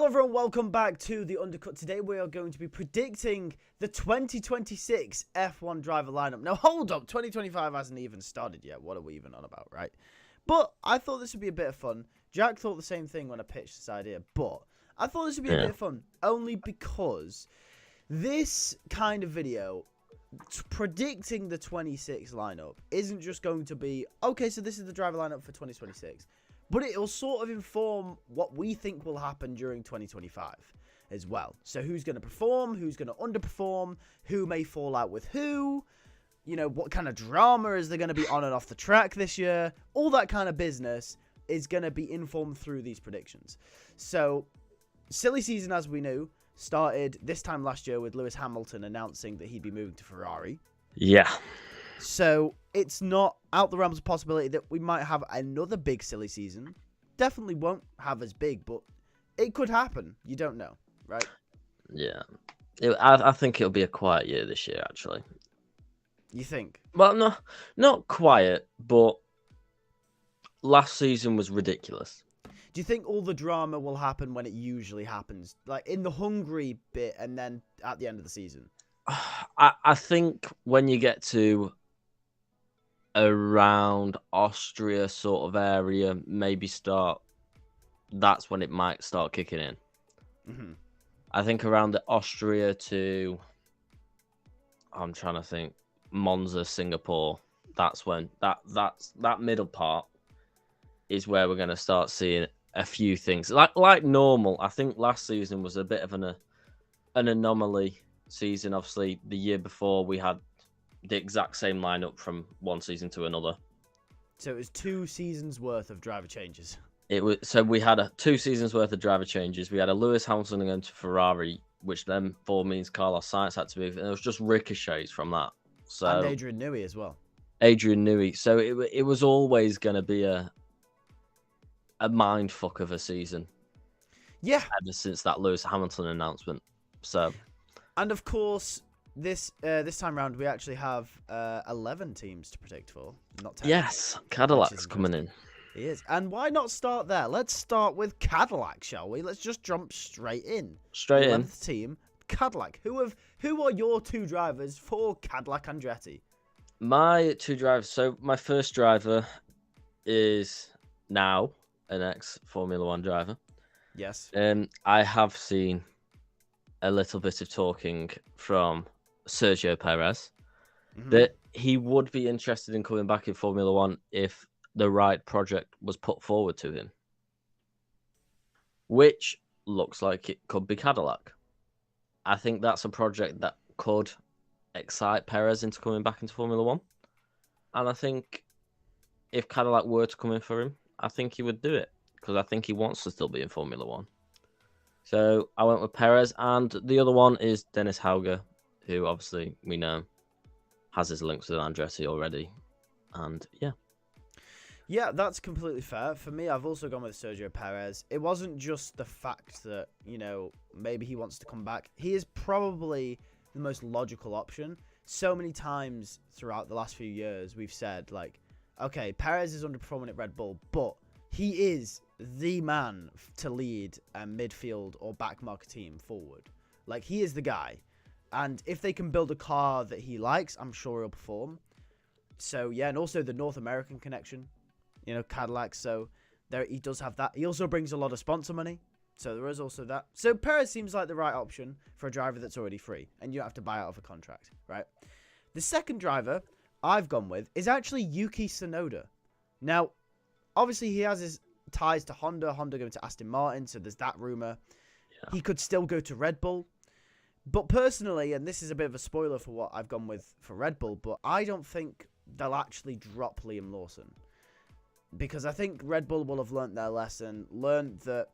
Hello everyone, welcome back to the Undercut. Today we are going to be predicting the 2026 F1 driver lineup. Now hold up, 2025 hasn't even started yet. What are we even on about, right? But I thought this would be a bit of fun. Jack thought the same thing when I pitched this idea, but I thought this would be a bit of fun only because this kind of video predicting the 26 lineup isn't just going to be, okay, so this is the driver lineup for 2026. But it'll sort of inform what we think will happen during 2025 as well. So who's going to perform, who's going to underperform, who may fall out with who, you know, what kind of drama is there going to be on and off the track this year. All that kind of business is going to be informed through these predictions. So silly season, as we knew, started this time last year with Lewis Hamilton announcing that he'd be moving to Ferrari. Yeah. So it's not out the realms of possibility that we might have another big silly season. Definitely won't have as big, but it could happen. You don't know, right? Yeah. I think it'll be a quiet year this year, actually. You think? Well, no, not quiet, but last season was ridiculous. Do you think all the drama will happen when it usually happens? Like in the Hungary bit and then at the end of the season? I think when you get to around Austria sort of area, that's when it might start kicking in. Mm-hmm. I think around the Austria to, I'm trying to think, Monza, Singapore, that's when that middle part is where we're going to start seeing a few things like normal. I think last season was a bit of an anomaly season. Obviously the year before we had the exact same lineup from one season to another. So it was 2 seasons worth of driver changes. We had 2 seasons worth of driver changes. We had a Lewis Hamilton going to Ferrari, which then means Carlos Sainz had to move, and it was just ricochets from that. So and Adrian Newey as well. Adrian Newey. So it was always going to be a mind fuck of a season. Yeah. Ever since that Lewis Hamilton announcement. So. And of course, this time round, we actually have 11 teams to predict for, not 10. Yes, Cadillac's coming in. He is. And why not start there? Let's start with Cadillac, shall we? Let's just jump straight in. Straight in. 11th team, Cadillac. Who are your 2 drivers for Cadillac Andretti? My 2 drivers. So my first driver is now an ex-Formula 1 driver. Yes. I have seen a little bit of talking from Sergio Perez that he would be interested in coming back in Formula 1 if the right project was put forward to him, which looks like it could be Cadillac. I think that's a project that could excite Perez into coming back into Formula 1. And I think if Cadillac were to come in for him, I think he would do it because I think he wants to still be in Formula 1. So I went with Perez, and the other one is Dennis Hauger, who obviously we know has his links with Andretti already. And yeah. Yeah, that's completely fair. For me, I've also gone with Sergio Perez. It wasn't just the fact that, you know, maybe he wants to come back. He is probably the most logical option. So many times throughout the last few years, we've said, like, okay, Perez is underperforming at Red Bull, but he is the man to lead a midfield or back marker team forward. Like, he is the guy. And if they can build a car that he likes, I'm sure he'll perform. So, yeah, and also the North American connection, you know, Cadillac. So, there he does have that. He also brings a lot of sponsor money. So, there is also that. So, Perez seems like the right option for a driver that's already free. And you don't have to buy out of a contract, right? The second driver I've gone with is actually Yuki Tsunoda. Now, obviously, he has his ties to Honda going to Aston Martin, so there's that rumor. Yeah. He could still go to Red Bull. But personally, and this is a bit of a spoiler for what I've gone with for Red Bull, but I don't think they'll actually drop Liam Lawson. Because I think Red Bull will have learnt their lesson, learned that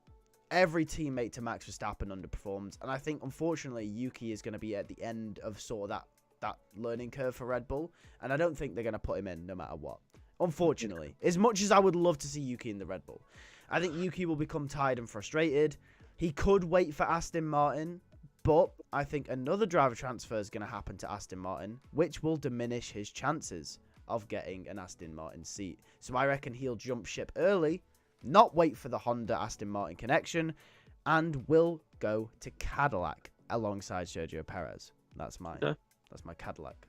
every teammate to Max Verstappen underperformed. And I think, unfortunately, Yuki is going to be at the end of sort of that learning curve for Red Bull. And I don't think they're going to put him in no matter what. Unfortunately, as much as I would love to see Yuki in the Red Bull, I think Yuki will become tired and frustrated. He could wait for Aston Martin, but I think another driver transfer is going to happen to Aston Martin, which will diminish his chances of getting an Aston Martin seat. So I reckon he'll jump ship early, not wait for the Honda Aston Martin connection, and will go to Cadillac alongside Sergio Perez. That's my Cadillac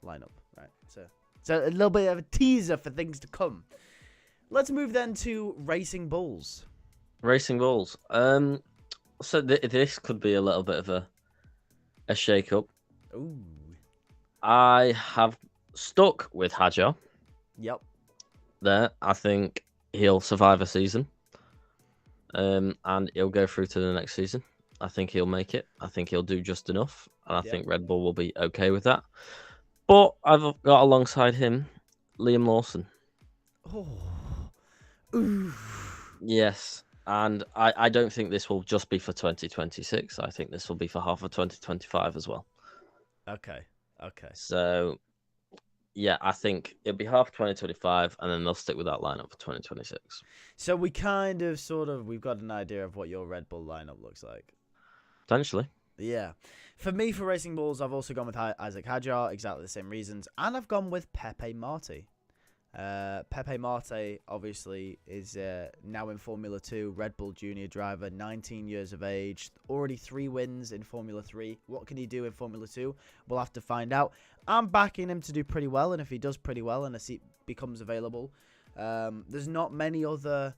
lineup, right? So a little bit of a teaser for things to come. Let's move then to Racing Bulls. Racing Bulls. So this could be a little bit of a shake-up. Ooh. I have stuck with Hadjar. Yep. There, I think he'll survive a season, and he'll go through to the next season. I think he'll make it. I think he'll do just enough, and I think Red Bull will be okay with that. But I've got alongside him Liam Lawson. Oh. Ooh. Yes, and I don't think this will just be for 2026. I think this will be for half of 2025 as well. Okay. So, yeah, I think it'll be half 2025, and then they'll stick with that lineup for 2026. So we kind of, we've got an idea of what your Red Bull lineup looks like. Potentially. Yeah. For me, for Racing Bulls, I've also gone with Isaac Hadjar, exactly the same reasons, and I've gone with Pepe Marti. Pepe Marti, obviously, is now in Formula 2, Red Bull junior driver, 19 years of age, already 3 wins in Formula 3. What can he do in Formula 2? We'll have to find out. I'm backing him to do pretty well, and if he does pretty well and a seat becomes available, there's not many other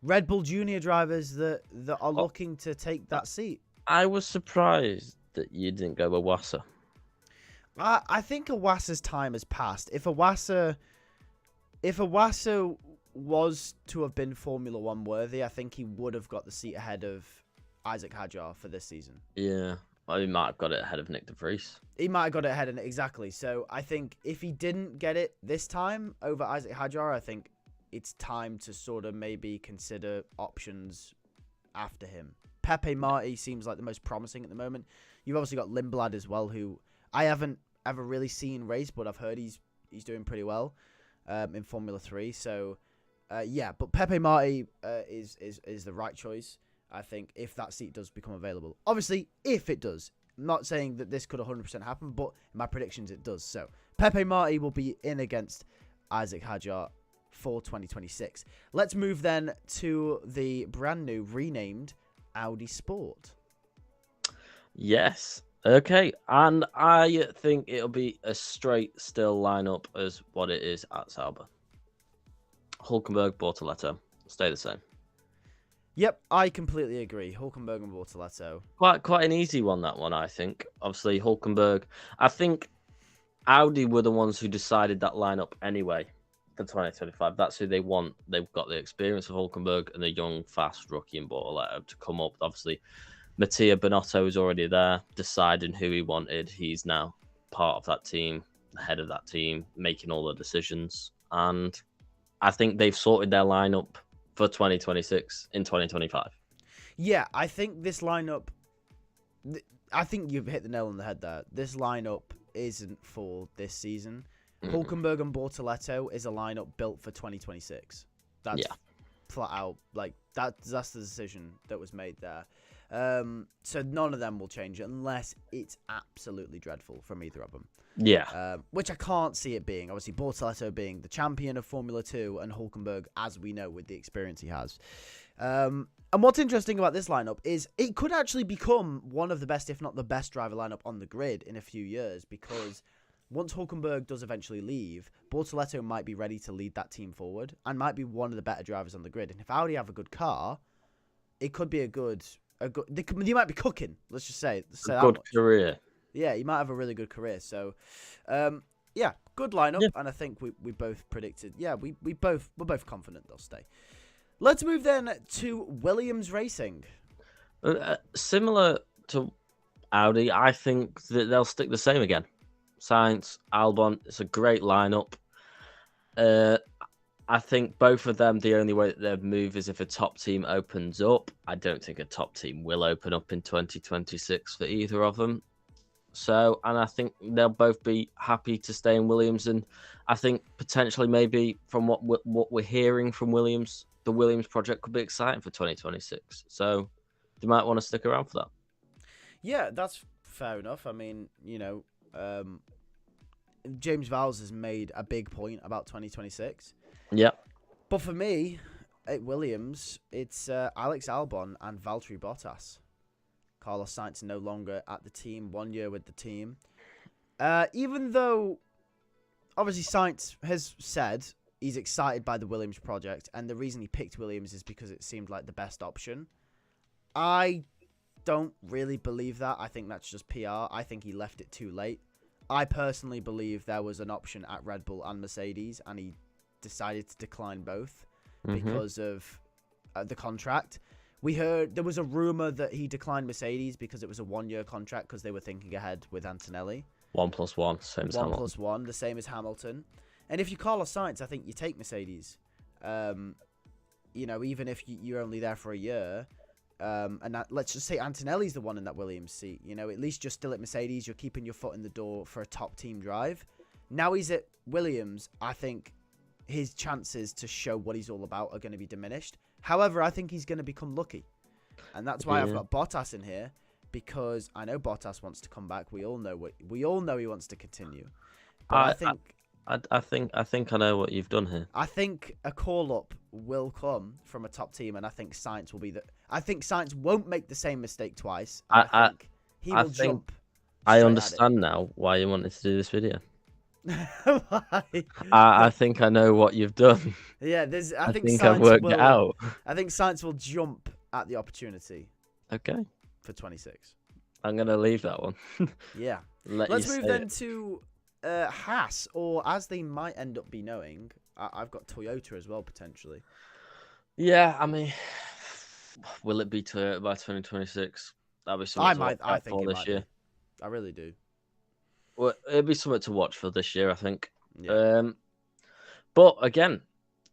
Red Bull junior drivers that are looking to take that seat. I was surprised that you didn't go with Wassa. I think Awassa's time has passed. If Awassa was to have been Formula 1 worthy, I think he would have got the seat ahead of Isaac Hadjar for this season. Yeah, well, he might have got it ahead of Nick de Vries. He might have got it ahead of it, exactly. So I think if he didn't get it this time over Isaac Hadjar, I think it's time to sort of maybe consider options after him. Pepe Marti seems like the most promising at the moment. You've obviously got Lindblad as well, who I haven't ever really seen race, but I've heard he's doing pretty well in Formula 3. So, yeah, but Pepe Marti is the right choice, I think, if that seat does become available. Obviously, if it does. I'm not saying that this could 100% happen, but in my predictions it does. So, Pepe Marti will be in against Isaac Hadjar for 2026. Let's move then to the brand new, renamed Audi Sport. Yes. Okay. And I think it'll be a straight still lineup as what it is at Sauber. Hulkenberg, Bortoletto stay the same. Yep, I completely agree. Hulkenberg and Bortoletto. Quite an easy one, that one, I think. Obviously, Hulkenberg. I think Audi were the ones who decided that lineup anyway for 2025. That's who they want. They've got the experience of Hulkenberg and the young, fast rookie in Bortoletto to come up. Obviously, Mattia Binotto is already there, deciding who he wanted. He's now part of that team, the head of that team, making all the decisions. And I think they've sorted their lineup for 2026 in 2025. Yeah, I think this lineup... I think you've hit the nail on the head there. This lineup isn't for this season. Hulkenberg and Bortoletto is a lineup built for 2026. That's flat out. Like, that's the decision that was made there. So none of them will change unless it's absolutely dreadful from either of them. Yeah. Which I can't see it being. Obviously, Bortoletto being the champion of Formula 2 and Hulkenberg, as we know, with the experience he has. And what's interesting about this lineup is it could actually become one of the best, if not the best, driver lineup on the grid in a few years, because once Hulkenberg does eventually leave, Bortoletto might be ready to lead that team forward and might be one of the better drivers on the grid. And if Audi have a good car, it could be they might be cooking. Let's just say a good career. Yeah, he might have a really good career. So, yeah, good lineup, and I think we both predicted. Yeah, we're both confident they'll stay. Let's move then to Williams Racing. Similar to Audi, I think that they'll stick the same again. Sainz, Albon, it's a great lineup. I think both of them, the only way that they'd move is if a top team opens up. I don't think a top team will open up in 2026 for either of them. So, and I think they'll both be happy to stay in Williams. And I think potentially maybe from what we're hearing from Williams, the Williams project could be exciting for 2026. So they might want to stick around for that. Yeah, that's fair enough. I mean, James Vowles has made a big point about 2026. Yeah. But for me, at Williams, it's Alex Albon and Valtteri Bottas. Carlos Sainz no longer at the team, 1 year with the team. Even though, obviously, Sainz has said he's excited by the Williams project, and the reason he picked Williams is because it seemed like the best option. I don't really believe that. I think that's just PR. I think he left it too late. I personally believe there was an option at Red Bull and Mercedes, and he decided to decline both because of the contract. We heard there was a rumor that he declined Mercedes because it was a 1 year contract because they were thinking ahead with Antonelli. 1+1, same as Hamilton. 1+1, the same as Hamilton. And if you Carlos Sainz, I think you take Mercedes. Even if you're only there for a year. Let's just say Antonelli's the one in that Williams seat. At least you're still at Mercedes. You're keeping your foot in the door for a top team drive. Now he's at Williams. I think his chances to show what he's all about are going to be diminished. However, I think he's going to become lucky. And that's why I've got Bottas in here, because I know Bottas wants to come back. We all know he wants to continue. But I think I know what you've done here. I think a call-up will come from a top team, and I think Sainz will be I think Sainz won't make the same mistake twice. I think he will jump. I understand now why you wanted to do this video. Why? I think I know what you've done. Yeah, I think I've Sainz worked it out. I think Sainz will jump at the opportunity. Okay. For 26. I'm gonna leave that one. Yeah. Let's move then to Haas, or as they might end up be knowing, I've got Toyota as well potentially. Yeah, I mean, will it be Toyota by 2026? That'll be something I think for this year. I really do. Well, it'll be something to watch for this year, I think. Yeah. But again,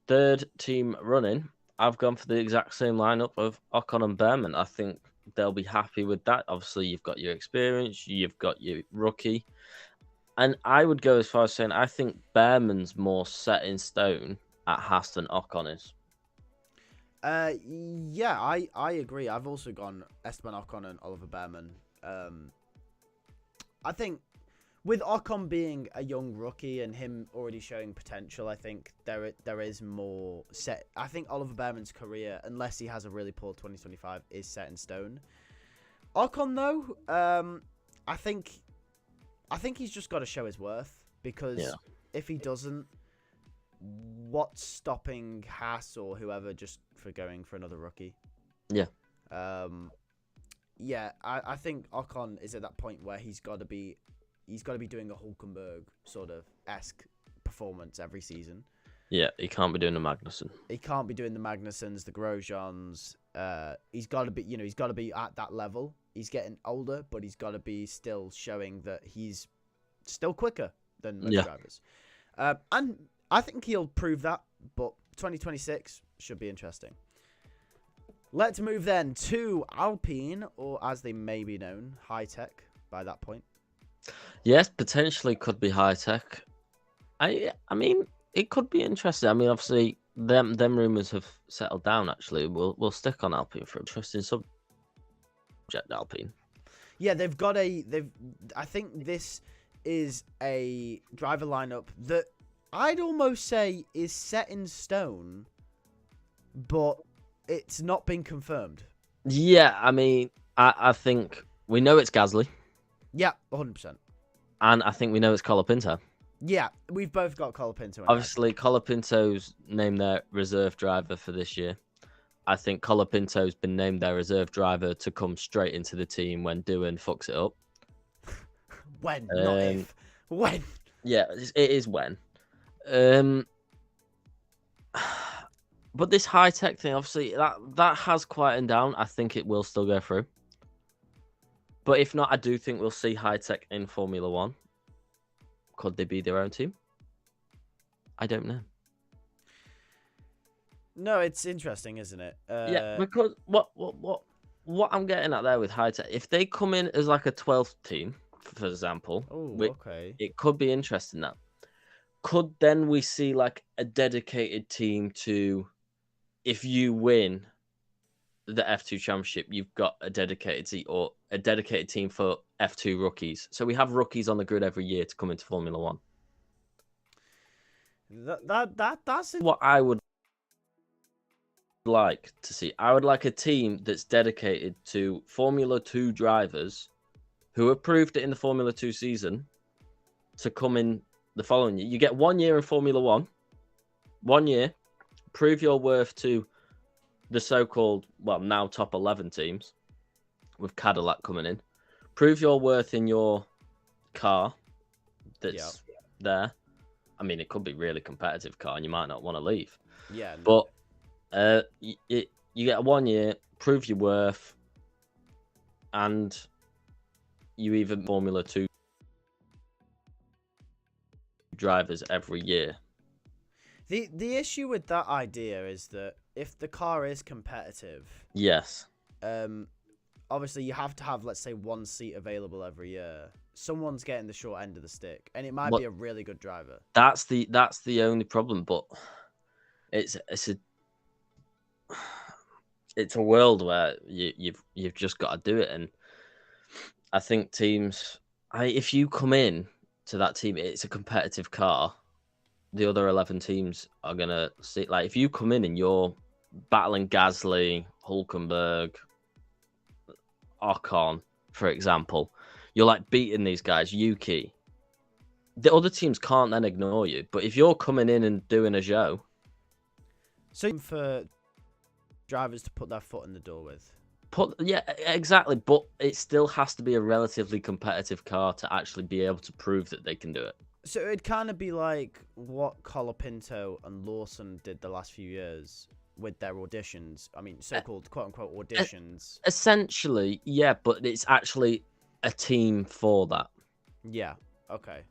third team running, I've gone for the exact same lineup of Ocon and Behrman. I think they'll be happy with that. Obviously, you've got your experience, you've got your rookie. And I would go as far as saying I think Behrman's more set in stone at Haas than Ocon is. Yeah, I agree. I've also gone Esteban Ocon and Oliver Behrman. I think with Ocon being a young rookie and him already showing potential, I think there is more set. I think Oliver Behrman's career, unless he has a really poor 2025, is set in stone. Ocon, though, I think he's just got to show his worth, because if he doesn't, what's stopping Haas or whoever just for going for another rookie? Yeah. I think Ocon is at that point where he's got to be doing a Hulkenberg sort of esque performance every season. Yeah, he can't be doing the Magnussen. He can't be doing the Magnusens, the Grosjeans. He's got to be at that level. He's getting older, but he's got to be still showing that he's still quicker than most drivers. And I think he'll prove that, but 2026 should be interesting. Let's move then to Alpine, or as they may be known, High Tech by that point. Yes, potentially could be High Tech. I mean, it could be interesting. I mean, obviously, them rumours have settled down. Actually, we'll stick on Alpine for interesting subject. Alpine. Yeah, I think this is a driver lineup that I'd almost say is set in stone, but it's not been confirmed. Yeah, I mean, I think we know it's Gasly. Yeah, 100%. And I think we know it's Colapinto. Yeah, we've both got Colapinto. Obviously, Colapinto's named their reserve driver for this year. I think Colapinto's been named their reserve driver to come straight into the team when Doohan fucks it up. When, not if. When. Yeah, it is when. But this High Tech thing, obviously, that has quietened down. I think it will still go through. But if not, I do think we'll see High Tech in Formula One. Could they be their own team? I don't know. No, it's interesting, isn't it? Yeah, because what I'm getting at there with High Tech, if they come in as like a 12th team, for example, okay, it could be interesting. That could then we see like a dedicated team to, if you win the F2 Championship, you've got a dedicated team or a dedicated team for F2 rookies. So we have rookies on the grid every year to come into Formula One. That's what I would like to see? I would like a team that's dedicated to Formula 2 drivers who have proved it in the Formula 2 season to come in the following year. You get 1 year in Formula 1, 1 year, prove your worth to the so-called, well, now top 11 teams with Cadillac coming in. Prove your worth in your car that's there. I mean, it could be really competitive car and you might not want to leave. Yeah. No. But you get 1 year, prove your worth, and you even Formula 2 drivers every year. The issue with that idea is that if the car is competitive, yes, obviously you have to have, let's say, one seat available every year. Someone's getting the short end of the stick, and it might be a really good driver. That's the only problem, but it's a world where you've just got to do it, and I think teams, if you come in to that team, it's a competitive car. The other 11 teams are gonna see, like, if you come in and you're battling Gasly, Hulkenberg, Ocon, for example, you're like beating these guys, Yuki. The other teams can't then ignore you, but if you're coming in and doing a show, so for drivers to put their foot in the door with. Yeah, exactly. But it still has to be a relatively competitive car to actually be able to prove that they can do it. So it'd kind of be like what Colapinto and Lawson did the last few years with their auditions. I mean, so-called quote-unquote auditions. Essentially, yeah, but it's actually a team for that. Yeah, okay.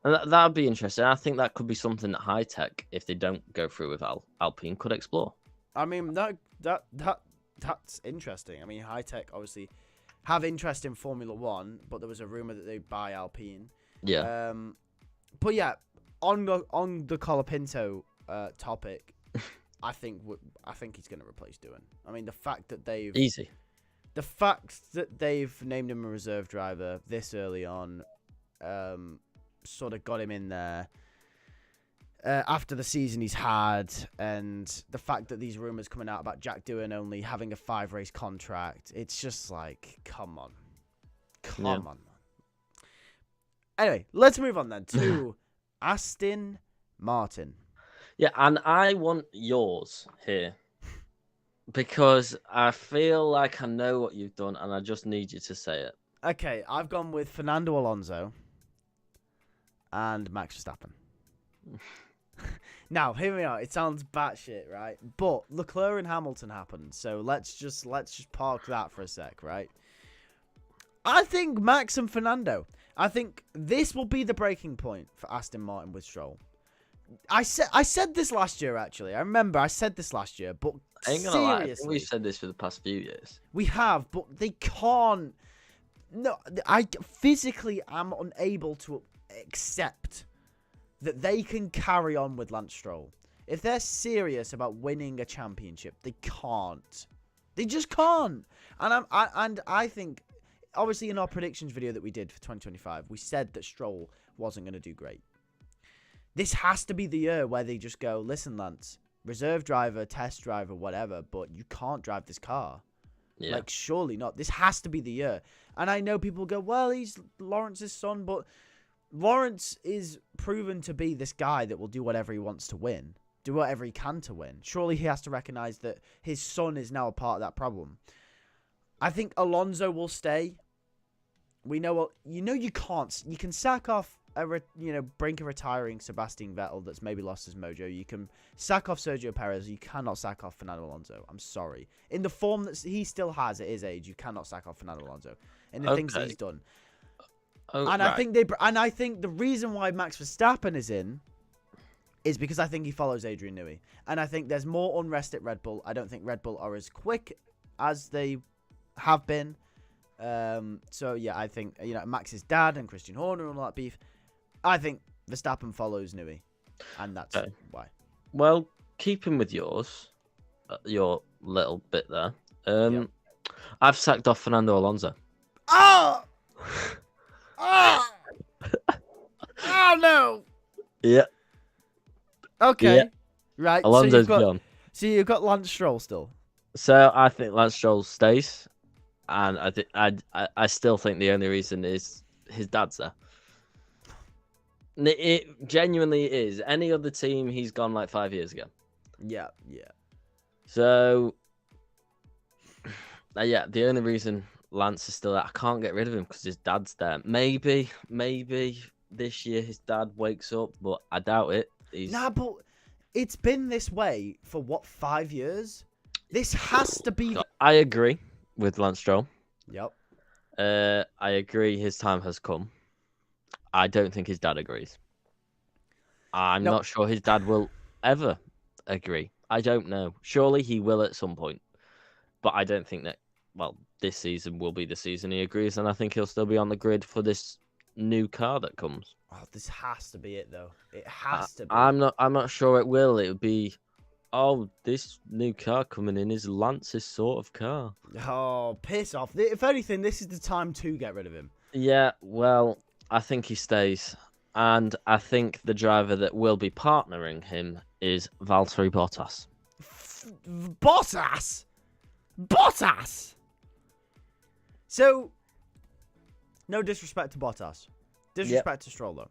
And that would be interesting. I think that could be something that High Tech, if they don't go through with Alpine, could explore. I mean, that's interesting. I mean, High Tech obviously have interest in Formula 1, but there was a rumor that they'd buy Alpine. Yeah. But yeah, on the Colapinto topic, I think he's going to replace Doohan. I mean, the fact that they've named him a reserve driver this early on, sort of got him in there after the season he's had, and the fact that these rumors coming out about Jack Doohan only having a 5-race contract, it's just like, come on, man. Anyway, let's move on then to Aston Martin. Yeah, and I want yours here because I feel like I know what you've done and I just need you to say it. Okay, I've gone with Fernando Alonso and Max Verstappen. Now, hear me out. It sounds batshit, right? But Leclerc and Hamilton happened, so let's just park that for a sec, right? I think Max and Fernando. I think this will be the breaking point for Aston Martin with Stroll. I said this last year, actually. I remember I said this last year, but seriously, lie. I think we've said this for the past few years. We have, but they can't. No, I physically am unable to accept that they can carry on with Lance Stroll. If they're serious about winning a championship, they can't. They just can't. And I think, obviously, in our predictions video that we did for 2025, we said that Stroll wasn't going to do great. This has to be the year where they just go, listen, Lance, reserve driver, test driver, whatever, but you can't drive this car. Yeah. Like, surely not. This has to be the year. And I know people go, well, he's Lawrence's son, but Lawrence is proven to be this guy that will do whatever he wants to win, do whatever he can to win. Surely he has to recognize that his son is now a part of that problem. I think Alonso will stay. We know, you can't. You can sack off brink of retiring Sebastian Vettel that's maybe lost his mojo. You can sack off Sergio Perez. You cannot sack off Fernando Alonso. I'm sorry. In the form that he still has at his age, you cannot sack off Fernando Alonso. And the things that he's done. Oh, and right. I think the reason why Max Verstappen is in is because I think he follows Adrian Newey. And I think there's more unrest at Red Bull. I don't think Red Bull are as quick as they have been. So yeah, I think Max's dad and Christian Horner and all that beef. I think Verstappen follows Newey, and that's why. Well, keeping with your little bit there, I've sacked off Fernando Alonso. Oh! Oh! Oh no! Yeah. Okay. Yeah. Right. Alonso's gone. So you've got Lance Stroll still. So I think Lance Stroll stays, and I still think the only reason is his dad's there. It genuinely is. Any other team, he's gone like 5 years ago. Yeah. So, yeah, the only reason Lance is still there, I can't get rid of him because his dad's there. Maybe this year his dad wakes up, but I doubt it. Nah, but it's been this way for what, 5 years? This has to be. I agree with Lance Stroll. Yep. I agree his time has come. I don't think his dad agrees. I'm not sure his dad will ever agree. I don't know. Surely he will at some point. But I don't think that, well, this season will be the season he agrees, and I think he'll still be on the grid for this new car that comes. Oh, this has to be it, though. It has to be. I'm not sure it will. It would be, oh, this new car coming in is Lance's sort of car. Oh, piss off. If anything, this is the time to get rid of him. Yeah, well, I think he stays. And I think the driver that will be partnering him is Valtteri Bottas. Bottas? Bottas! So, no disrespect to Bottas. Disrespect to Stroll, though.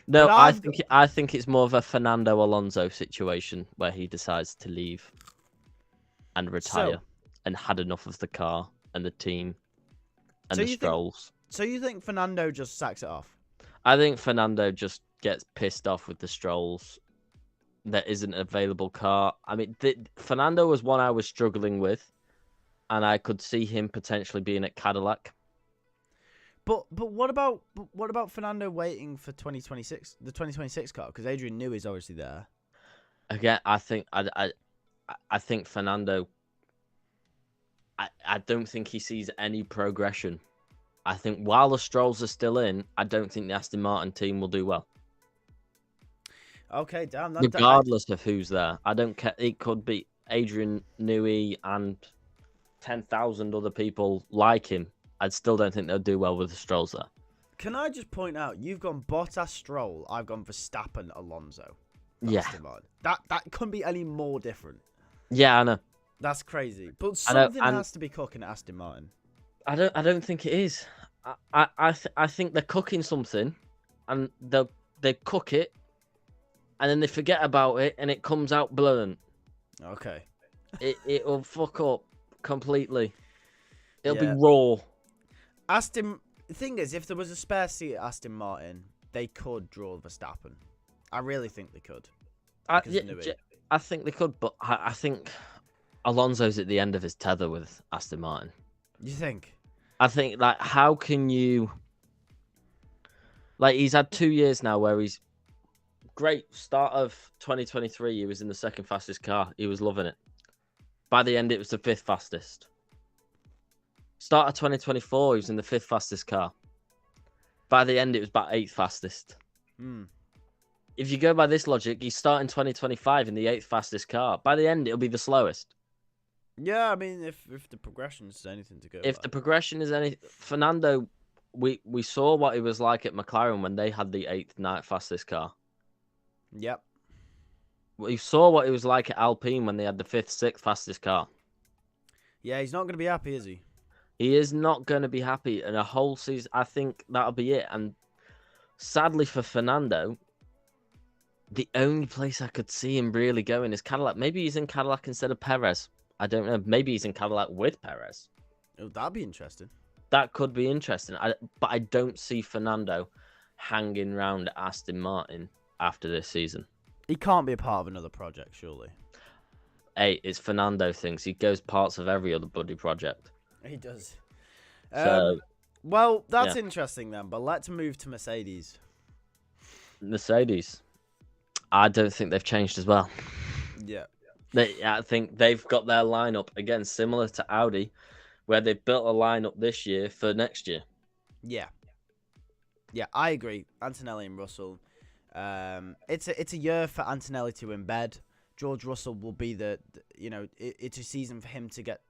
No, I think it's more of a Fernando Alonso situation where he decides to leave and retire and had enough of the car and the team and the Strolls. So you think Fernando just sacks it off? I think Fernando just gets pissed off with the Strolls. There isn't an available car. I mean, Fernando was one I was struggling with, and I could see him potentially being at Cadillac. But what about Fernando waiting for 2026, the 2026 car? Because Adrian Newey is obviously there. Again, I think Fernando. I don't think he sees any progression. I think while the Strolls are still in, I don't think the Aston Martin team will do well. Okay, damn. Regardless of who's there, I don't care. It could be Adrian Newey and 10,000 other people like him. I still don't think they'll do well with the Strolls there. Can I just point out, you've gone Bottas, Stroll. I've gone Verstappen, Alonso. Yeah. That couldn't be any more different. Yeah, I know. That's crazy. But something has to be cooking at Aston Martin. I don't think it is. I think they're cooking something, and they cook it, and then they forget about it, and it comes out brilliant. Okay. It'll fuck up completely. It'll be raw. The thing is, if there was a spare seat at Aston Martin, they could draw Verstappen. I really think they could. I think they could, but I think Alonso's at the end of his tether with Aston Martin. You think? I think, like, how can you... Like, he's had 2 years now where he's... Great. Start of 2023, he was in the second fastest car. He was loving it. By the end, it was the 5th fastest. Start of 2024, he was in the 5th fastest car. By the end, it was about 8th fastest. If you go by this logic, he's starting 2025 in the 8th fastest car. By the end, it'll be the slowest. Yeah, I mean, if the progression is anything to go by. If the progression is any... Fernando, we saw what it was like at McLaren when they had the 8th, 9th fastest car. Yep. We saw what it was like at Alpine when they had the 5th, 6th fastest car. Yeah, he's not going to be happy, is he? He is not going to be happy. And a whole season, I think that'll be it. And sadly for Fernando, the only place I could see him really going is Cadillac. Maybe he's in Cadillac instead of Perez. I don't know. Maybe he's in Cadillac with Perez. Oh, that'd be interesting. That could be interesting. But I don't see Fernando hanging around at Aston Martin after this season. He can't be a part of another project, surely. Hey, it's Fernando things. He goes parts of every other bloody project. He does. So, that's interesting then, but let's move to Mercedes. Mercedes. I don't think they've changed as well. Yeah. I think they've got their lineup, again, similar to Audi, where they built a lineup this year for next year. Yeah. Yeah, I agree. Antonelli and Russell. It's a year for Antonelli to embed. George Russell will be it's a season for him to get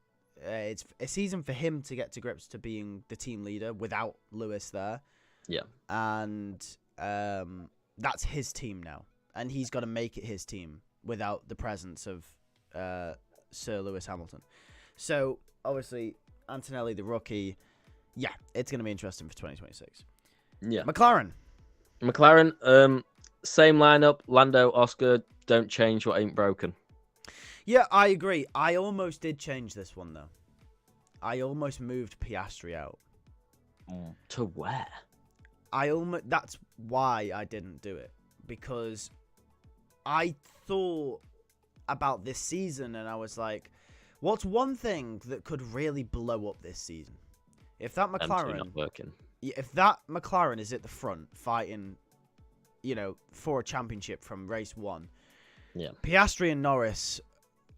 to grips to being the team leader without Lewis there. Yeah. And that's his team now. And he's got to make it his team without the presence of Sir Lewis Hamilton. So obviously Antonelli, the rookie, yeah, it's going to be interesting for 2026. Yeah. McLaren, same lineup. Lando, Oscar. Don't change what ain't broken. yeah, I agree. I almost did change this one though. I almost moved Piastri out. To where? That's why I didn't do it, because I thought about this season and I was like, what's one thing that could really blow up this season? If that McLaren, not working. if that McLaren is at the front fighting, for a championship from race one, yeah, Piastri and Norris,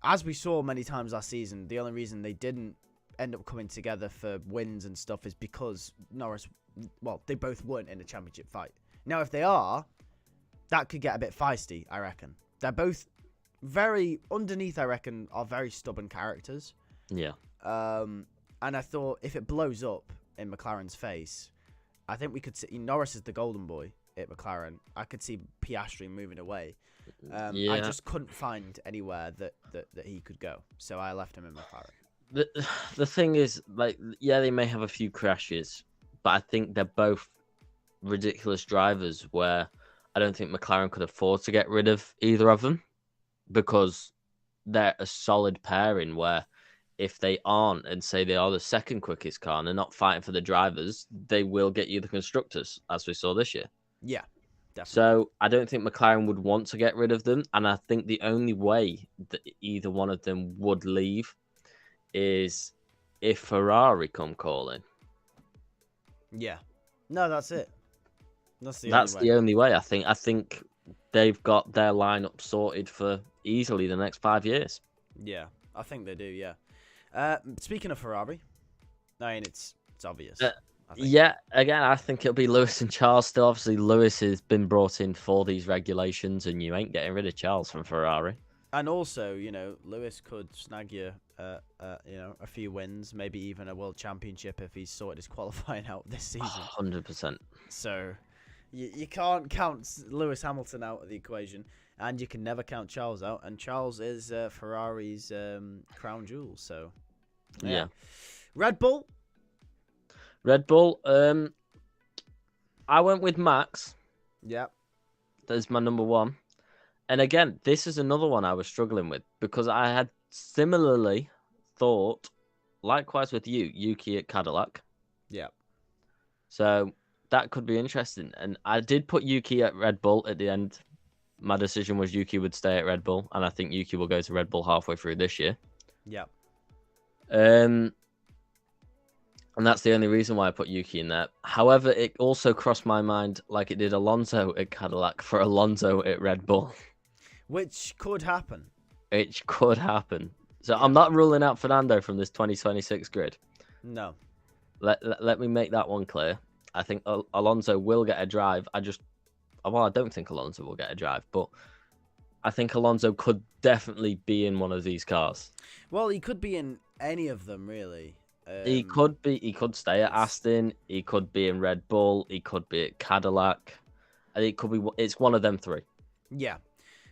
as we saw many times last season, the only reason they didn't end up coming together for wins and stuff is because Norris, they both weren't in a championship fight. Now, if they are, that could get a bit feisty, I reckon. They're both very, underneath, I reckon, are very stubborn characters. Yeah. And I thought if it blows up in McLaren's face, I think we could see Norris is the golden boy at McLaren. I could see Piastri moving away. I just couldn't find anywhere that he could go. So I left him in McLaren. The thing is, they may have a few crashes, but I think they're both ridiculous drivers where I don't think McLaren could afford to get rid of either of them, because they're a solid pairing where if they aren't and say they are the second quickest car and they're not fighting for the drivers, they will get you the constructors, as we saw this year. Yeah, definitely. So I don't think McLaren would want to get rid of them. And I think the only way that either one of them would leave is if Ferrari come calling. Yeah. No, that's it. That's the only way. I think they've got their lineup sorted for easily the next 5 years. Yeah, I think they do, yeah. Speaking of Ferrari, I mean, it's obvious. Yeah, again, I think it'll be Lewis and Charles still. Obviously, Lewis has been brought in for these regulations, and you ain't getting rid of Charles from Ferrari. And also, Lewis could snag you, a few wins, maybe even a world championship if he's sorted his qualifying out this season. 100%. So, you can't count Lewis Hamilton out of the equation, and you can never count Charles out. And Charles is Ferrari's crown jewel. So, yeah. Red Bull. I went with Max. Yeah. That's my number one. And again, this is another one I was struggling with because I had similarly thought, likewise with Yuki at Cadillac. Yeah. So that could be interesting. And I did put Yuki at Red Bull at the end. My decision was Yuki would stay at Red Bull, and I think Yuki will go to Red Bull halfway through this year. Yeah. And that's the only reason why I put Yuki in there. However, it also crossed my mind, like it did Alonso at Cadillac, for Alonso at Red Bull. Which could happen. It could happen. So I'm not ruling out Fernando from this 2026 grid. No. Let me make that one clear. I think Alonso will get a drive. I don't think Alonso will get a drive, but I think Alonso could definitely be in one of these cars. Well, he could be in any of them, really. He could stay at Aston. He could be in Red Bull. He could be at Cadillac. And it's one of them three. Yeah.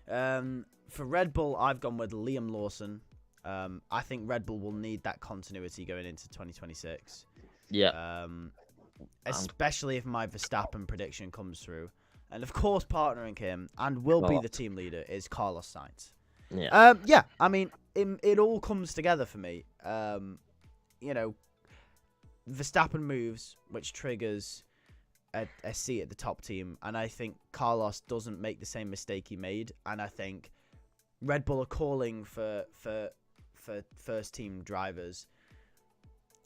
For Red Bull, I've gone with Liam Lawson. I think Red Bull will need that continuity going into 2026. Yeah. Especially if my Verstappen prediction comes through. And of course, partnering him and will be the team leader is Carlos Sainz. Yeah. Yeah. I mean, it all comes together for me. Verstappen moves, which triggers a seat at the top team, and I think Carlos doesn't make the same mistake he made, and I think Red Bull are calling for first team drivers.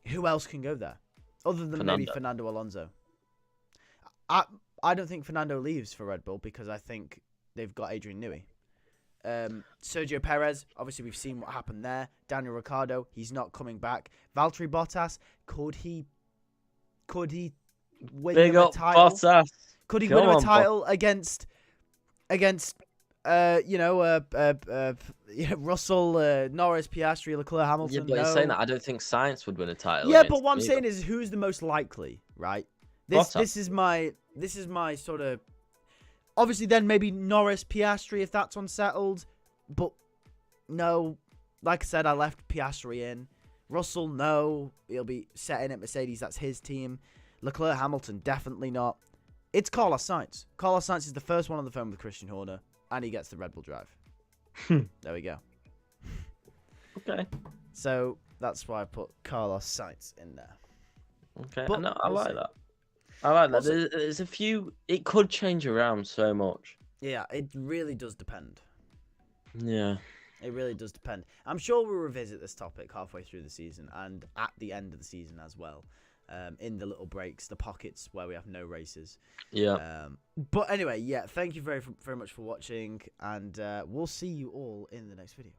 Who else can go there other than maybe Fernando Alonso? I don't think Fernando leaves for Red Bull because I think they've got Adrian Newey. Sergio Perez, obviously we've seen what happened there. Daniel Ricciardo, he's not coming back. Valtteri Bottas, could he win a title? Bottas. Could he win a title against Russell, Norris, Piastri, Leclerc, Hamilton? Yeah, but you're saying that I don't think Sainz would win a title. Yeah, but what I'm saying is who's the most likely, right? This is my sort of. Obviously, then maybe Norris, Piastri if that's unsettled, but no, like I said, I left Piastri in. Russell, no. He'll be setting at Mercedes. That's his team. Leclerc, Hamilton, definitely not. It's Carlos Sainz. Carlos Sainz is the first one on the phone with Christian Horner, and he gets the Red Bull drive. There we go. Okay. So that's why I put Carlos Sainz in there. Okay. But No, I we'll like see. that. I like that. Also- There's a few. It could change around so much. Yeah, it really does depend. Yeah. It really does depend. I'm sure we'll revisit this topic halfway through the season and at the end of the season as well. In the little breaks, the pockets where we have no races. Yeah. But anyway, yeah, thank you very much for watching, and we'll see you all in the next video.